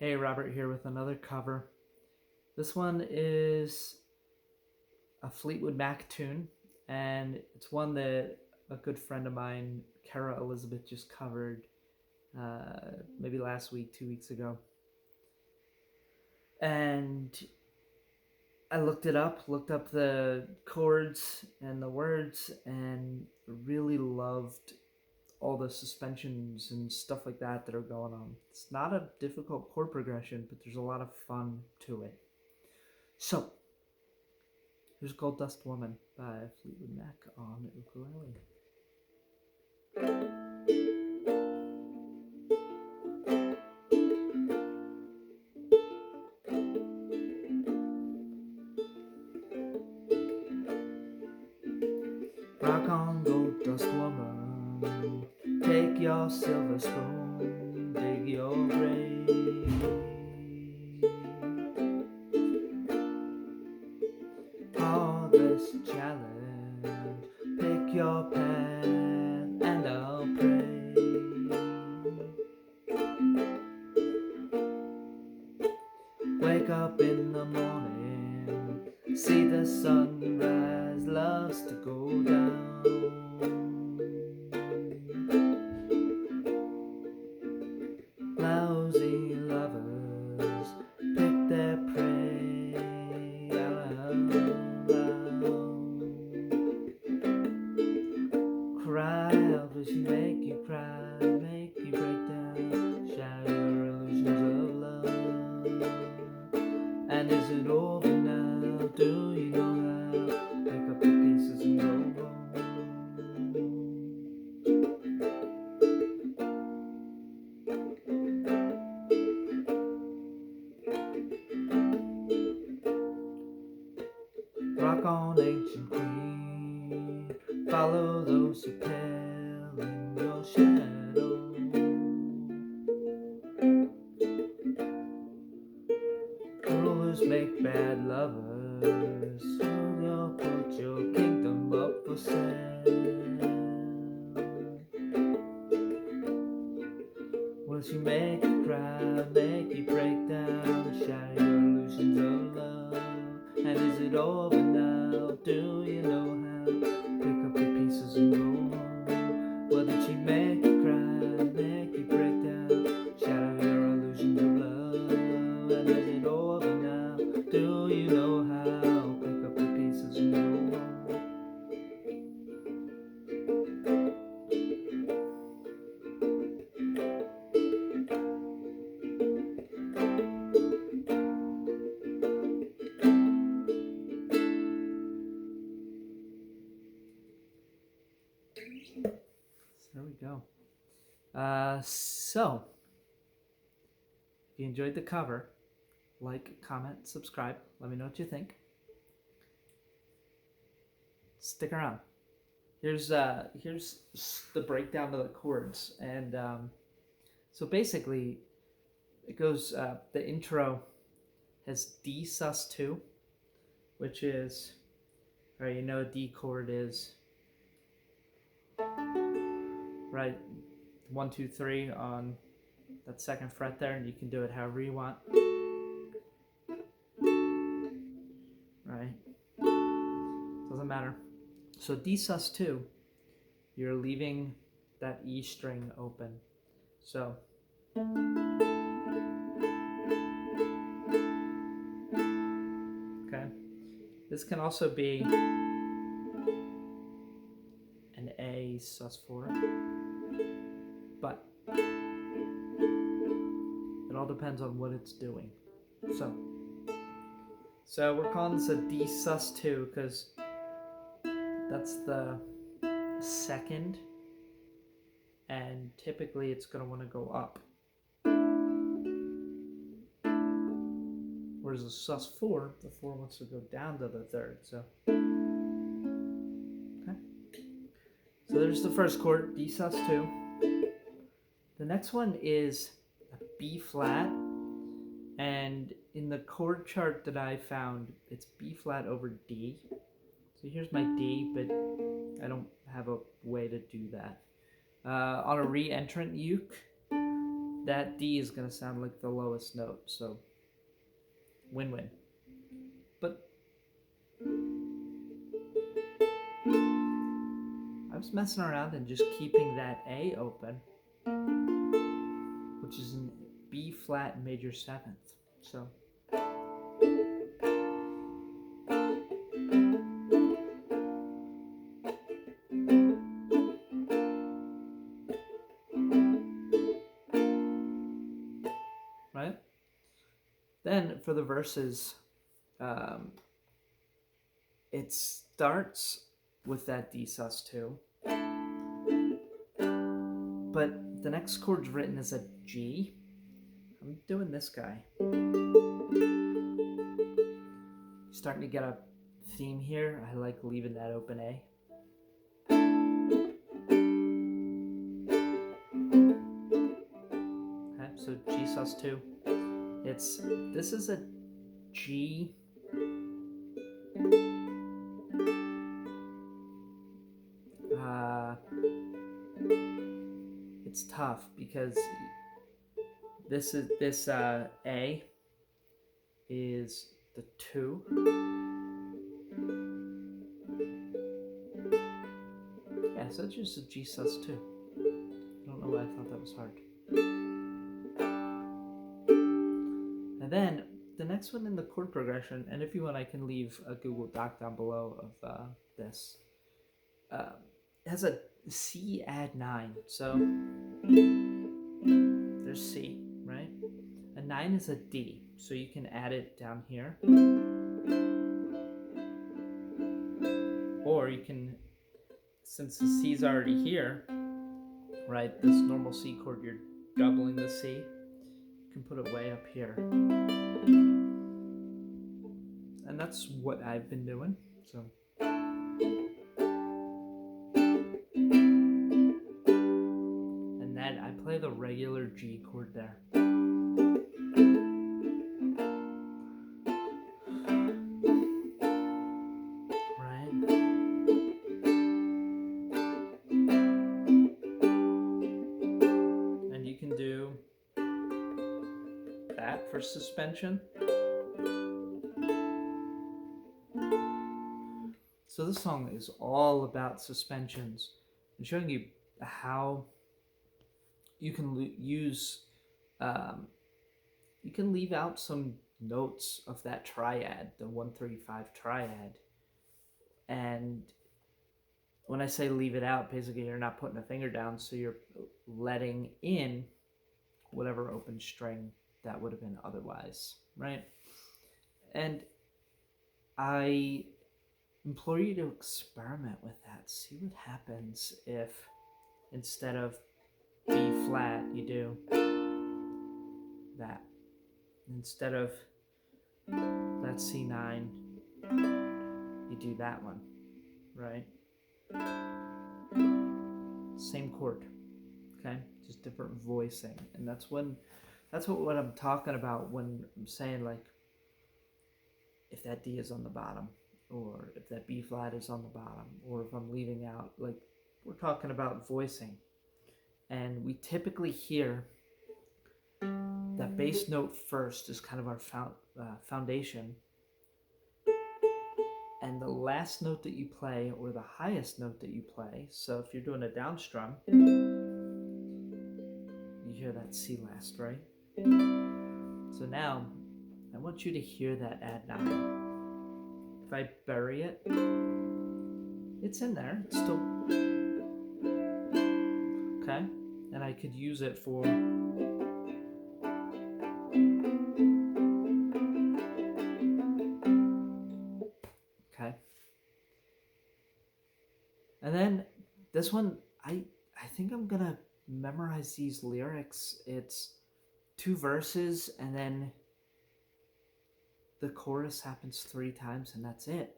Hey, Robert here with another cover. This one is a Fleetwood Mac tune, and it's one that a good friend of mine, Kara Elizabeth, just covered maybe last week, 2 weeks ago. And I looked up the chords and the words, and really loved all the suspensions and stuff like that are going on. It's not a difficult chord progression, but there's a lot of fun to it. So, here's Gold Dust Woman by Fleetwood Mac on ukulele. Rock on, gold dust woman, take your silver spoon, dig your grave. Harvest challenge, pick your path and I'll pray. Wake up in the morning, see the sunrise, loves to go down. Lousy lovers pick their prey. Cry out, will she make you cry, make you break down, shatter your illusions of love? And is it over now? Do you know how? Pick up the pieces and go home. Rock on, ancient queen, follow those who pale in your shadow. Rulers make bad lovers, so you'll put your kingdom up for sale. Will she make you cry, make you break down, shatter your illusions of love? And is it over now? Do you know how? Pick up the pieces and go home. Well, did she make you cry, make you break down, shatter your illusions of love? And is it over now? Do you know how? Pick up the pieces and go home. So there we go. So, if you enjoyed the cover, like, comment, subscribe. Let me know what you think. Stick around. Here's the breakdown of the chords, and so basically, it goes. The intro has D sus2, which is, right? You know, a D chord is right 1, 2, 3 on that second fret there, and you can do it however you want. Right? Doesn't matter. So D sus2, you're leaving that E string open. So okay. This can also be an A sus4, but it all depends on what it's doing. So we're calling this a D sus2 because that's the second, and typically it's going to want to go up. Whereas a sus4, the 4 wants to go down to the third. So, okay. So there's the first chord, D sus2. The next one is a B flat, and in the chord chart that I found, it's B flat over D. So here's my D, but I don't have a way to do that. On a re-entrant uke, that D is going to sound like the lowest note, so win-win. But I was messing around and just keeping that A open, which is in B flat major 7th. So right? Then for the verses, it starts with that D sus2, but the next chord's written as a G. I'm doing this guy. Starting to get a theme here. I like leaving that open A. Okay, so G sus2. This is a G. It's tough because this A is the 2. Yeah, so it's just a G sus2. I don't know why I thought that was hard. And then the next one in the chord progression, and if you want, I can leave a Google Doc down below of this. It has a C add 9. So there's C, right? A 9 is a D, so you can add it down here. Or you can, since the C's already here, right, this normal C chord, you're doubling the C. You can put it way up here. And that's what I've been doing, so. And then I play the regular G chord there. For suspension. So this song is all about suspensions and showing you how you can use, you can leave out some notes of that triad, the 1-3-5 triad. And when I say leave it out, basically you're not putting a finger down, so you're letting in whatever open string that would have been otherwise, right? And I implore you to experiment with that. See what happens if instead of B flat, you do that. Instead of that C9, you do that one, right? Same chord, okay? Just different voicing. And that's what I'm talking about when I'm saying, like, if that D is on the bottom, or if that B flat is on the bottom, or if I'm leaving out, like, we're talking about voicing. And we typically hear that bass note first is kind of our foundation. And the last note that you play, or the highest note that you play, so if you're doing a down strum, you hear that C last, right? So now, I want you to hear that add 9. If I bury it, it's in there, it's still, okay? And I could use it for, okay? And then this one, I think I'm gonna memorize these lyrics. It's 2 verses, and then the chorus happens 3 times, and that's it.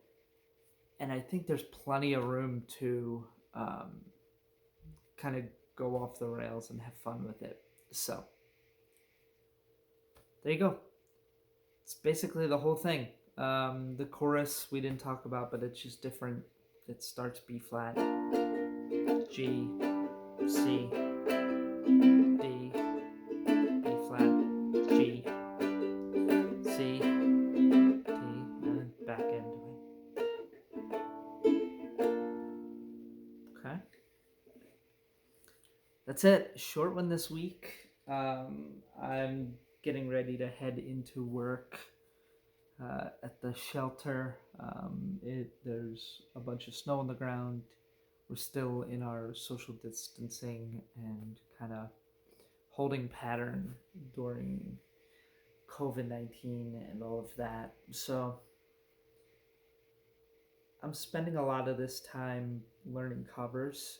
And I think there's plenty of room to kind of go off the rails and have fun with it. So there you go. It's basically the whole thing. The chorus we didn't talk about, but it's just different. It starts B flat, G, C, D, that's it. Short one this week. I'm getting ready to head into work at the shelter. There's a bunch of snow on the ground. We're still in our social distancing and kind of holding pattern during COVID-19 and all of that. So I'm spending a lot of this time learning covers,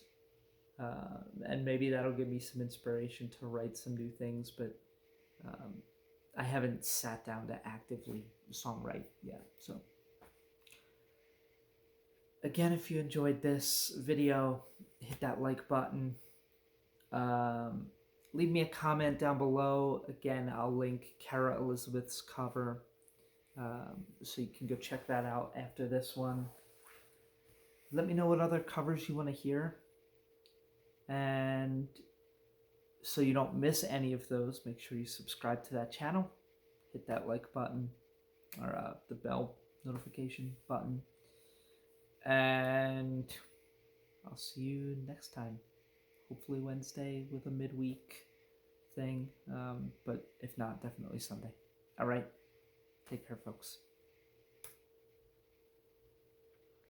and maybe that'll give me some inspiration to write some new things, but um, I haven't sat down to actively songwrite yet. So again, if you enjoyed this video, hit that like button. Um, Leave me a comment down below. Again, I'll link Kara Elizabeth's cover, so you can go check that out after this one. Let me know what other covers you want to hear. And so you don't miss any of those, make sure you subscribe to that channel. Hit that like button, or the bell notification button. And I'll see you next time. Hopefully Wednesday with a midweek thing. But if not, definitely Sunday. All right. Take care, folks.